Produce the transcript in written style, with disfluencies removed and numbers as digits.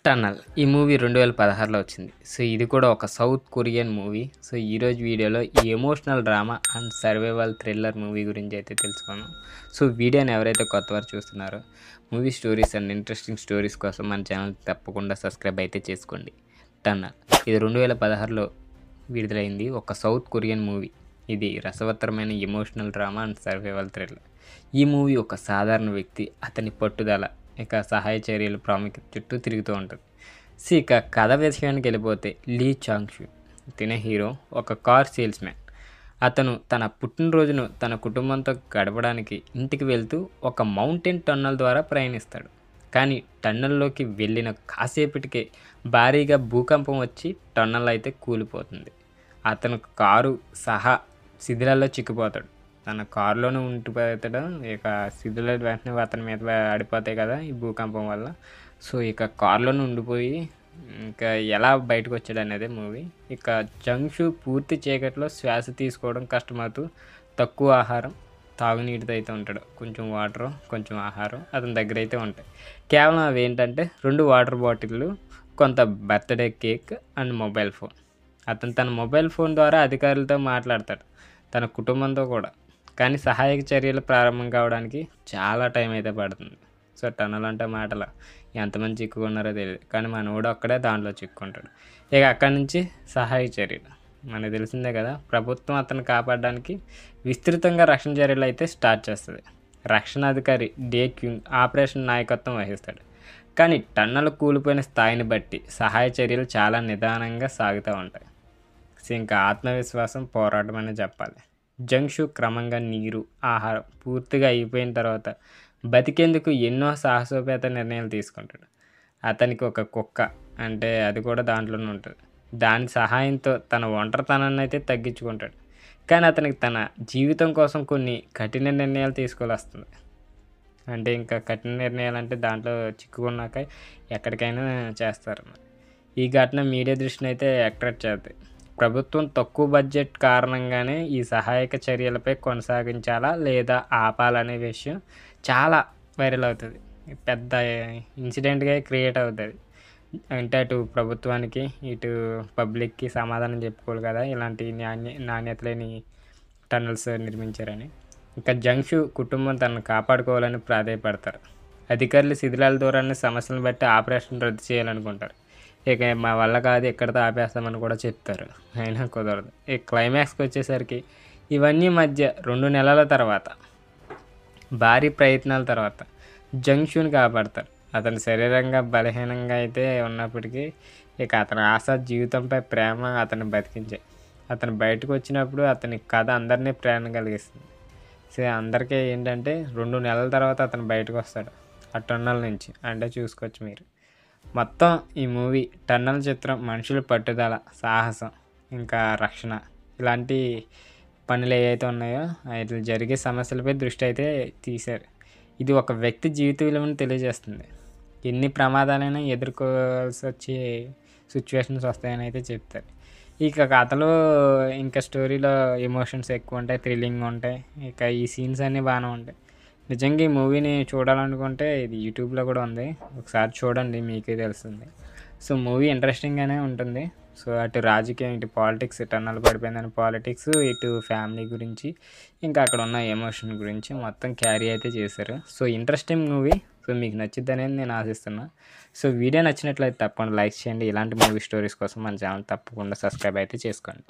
'Tunnel' ఈ movie 2016లో వచ్చింది. So, ఇది కూడా ఒక సౌత్ కొరియన్ మూవీ. సో, ఈరోజు వీడియోలో ఈ emotional drama and survival thriller movie గురించి అయితే తెలుసుకుందాం. సో, వీడియోని ఎవరైతే కొత్తవారు చూస్తున్నారో movie stories and interesting stories కోసం మన ఛానల్ తప్పకుండా సబ్స్క్రైబ్ అయితే చేసుకోండి. 'టన్నల్' ఇది 2016లో విడుదలైంది. ఒక సౌత్ కొరియన్ మూవీ. ఇది రసవత్తరమైన emotional drama and survival thriller. ఈ మూవీ ఒక సాధారణ వ్యక్తి, అతని పట్టుదల, ఇక సహాయ చర్యల ప్రాముఖ్యత చుట్టూ తిరుగుతూ ఉంటుంది. సో, ఇక కథ విషయానికి వెళ్ళిపోతే లీ చాంగ్ షూ తినే హీరో ఒక కార్ సేల్స్మ్యాన్. అతను తన పుట్టినరోజును తన కుటుంబంతో గడపడానికి ఇంటికి వెళ్తూ ఒక మౌంటైన్ టన్నల్ ద్వారా ప్రయాణిస్తాడు. కానీ టన్నల్లోకి వెళ్ళిన కాసేపటికే భారీగా భూకంపం వచ్చి టన్నల్ అయితే కూలిపోతుంది. అతను కారు సహా శిథిలాల్లో చిక్కిపోతాడు. తన కారులోనే ఉండిపోతాడు. ఇక శిథిలాలు వెంటనే అతని మీద పడిపోతాయి కదా ఈ భూకంపం వల్ల. సో, ఇక కారులోనే ఉండిపోయి ఇంకా ఎలా బయటకు వచ్చాడు అనేది మూవీ. ఇక జంగ్ షూ పూర్తి చీకట్లో శ్వాస తీసుకోవడం కష్టమవుతూ తక్కువ ఆహారం, తాగునీటితో అయితే ఉంటాడు. కొంచెం వాటరు, కొంచెం ఆహారం అతని దగ్గర అయితే ఉంటాయి. కేవలం అవి ఏంటంటే 2 వాటర్ బాటిళ్ళు, కొంత birthday cake and mobile phone. అతను తన మొబైల్ ఫోన్ ద్వారా అధికారులతో మాట్లాడతాడు, తన కుటుంబంతో కూడా. కానీ సహాయక చర్యలు ప్రారంభం కావడానికి చాలా టైం అయితే పడుతుంది. సో, టన్నల్ అంటే మాటల ఎంతమంది చిక్కుకున్నారో తెలియదు, కానీ మనోడు ఒక్కడే దాంట్లో చిక్కుకుంటాడు. ఇక అక్కడి నుంచి సహాయక చర్యలు మనకు తెలిసిందే కదా. ప్రభుత్వం అతను కాపాడడానికి విస్తృతంగా రక్షణ చర్యలు అయితే స్టార్ట్ చేస్తుంది. రక్షణ అధికారి డే క్యూంగ్ ఆపరేషన్ నాయకత్వం వహిస్తాడు. కానీ టన్నల్ కూలిపోయిన స్థాయిని బట్టి సహాయ చర్యలు చాలా నిదానంగా సాగుతూ ఉంటాయి. సో, ఇంకా ఆత్మవిశ్వాసం, పోరాటం అనే చెప్పాలి. జంగ్ షూ క్రమంగా నీరు, ఆహారం పూర్తిగా అయిపోయిన తర్వాత బతికేందుకు ఎన్నో సాహసోపేత నిర్ణయాలు తీసుకుంటాడు. అతనికి ఒక కుక్క, అంటే అది కూడా దాంట్లోనే ఉంటుంది. దాని సహాయంతో తన ఒంటరితనాన్ని అయితే తగ్గించుకుంటాడు. కానీ అతనికి తన జీవితం కోసం కొన్ని కఠిన నిర్ణయాలు తీసుకోవాల్సి వస్తుంది. అంటే ఇంకా కఠిన నిర్ణయాలు అంటే దాంట్లో చిక్కుకున్నాక ఎక్కడికైనా చేస్తారు. ఈ ఘటన మీడియా దృష్టిని అయితే అట్రాక్ట్ చేస్తాయి. ప్రభుత్వం తక్కువ బడ్జెట్ కారణంగానే ఈ సహాయక చర్యలపై కొనసాగించాలా లేదా ఆపాలనే విషయం చాలా వైరల్ అవుతుంది. పెద్ద ఇన్సిడెంట్గా క్రియేట్ అవుతుంది. అంటే అటు ప్రభుత్వానికి, ఇటు పబ్లిక్కి సమాధానం చెప్పుకోవాలి కదా ఇలాంటి నాణ్యత లేని టన్నల్స్ నిర్మించారని. ఇంకా జంగ్ షూ కుటుంబం తనను కాపాడుకోవాలని ప్రాధాయపడతారు. అధికారులు శిథిలాల దూరాన్ని సమస్యలను బట్టి ఆపరేషన్ రద్దు చేయాలనుకుంటారు. ఇక మా వల్ల కాదు, ఎక్కడితో ఆపేస్తామని కూడా చెప్తారు. అయినా కుదరదు. ఈ క్లైమాక్స్కి వచ్చేసరికి ఇవన్నీ మధ్య 2 నెలల తర్వాత, భారీ ప్రయత్నాల తర్వాత జంగ్ షూని కాపాడతారు. అతని శరీరంగా బలహీనంగా అయితే ఉన్నప్పటికీ ఇక అతని ఆశ, జీవితంపై ప్రేమ అతన్ని బతికించాయి. అతను బయటకు వచ్చినప్పుడు అతని కథ అందరినీ ప్రేరణ కలిగిస్తుంది. సో, అందరికీ ఏంటంటే 2 నెలల తర్వాత అతను బయటకు వస్తాడు ఆ టన్నల్ నుంచి. అంటే చూసుకోవచ్చు మీరు. మొత్తం ఈ మూవీ టన్నల్ చిత్రం మనుషుల పట్టుదల, సాహసం, ఇంకా రక్షణ ఇలాంటి పనులు ఏవైతే ఉన్నాయో వాటిలో జరిగే సమస్యలపై దృష్టి అయితే తీశారు. ఇది ఒక వ్యక్తి జీవిత విలువను తెలియజేస్తుంది. ఎన్ని ప్రమాదాలైనా ఎదుర్కోవాల్సి వచ్చే సిచ్యువేషన్స్ వస్తాయని అయితే చెప్తారు. ఇక కథలో ఇంకా స్టోరీలో ఎమోషన్స్ ఎక్కువ ఉంటాయి, థ్రిల్లింగ్ ఉంటాయి. ఇక ఈ సీన్స్ అన్నీ బాగానే ఉంటాయి. నిజంగా ఈ మూవీని చూడాలనుకుంటే ఇది యూట్యూబ్లో కూడా ఉంది, ఒకసారి చూడండి మీకే తెలుస్తుంది. సో, మూవీ ఇంట్రెస్టింగ్గానే ఉంటుంది. సో, అటు రాజకీయం, ఇటు పాలిటిక్స్, టన్నల్ పడిపోయిందని పాలిటిక్స్, ఇటు ఫ్యామిలీ గురించి, ఇంకా అక్కడ ఉన్న ఎమోషన్ గురించి మొత్తం క్యారీ అయితే చేశారు. So, interesting movie. సో, మీకు నచ్చిద్దనేది నేను ఆశిస్తున్నా. సో, వీడియో నచ్చినట్లయితే తప్పకుండా లైక్ చేయండి. ఇలాంటి మూవీ స్టోరీస్ కోసం మన ఛానల్ తప్పకుండా సబ్స్క్రైబ్ అయితే చేసుకోండి.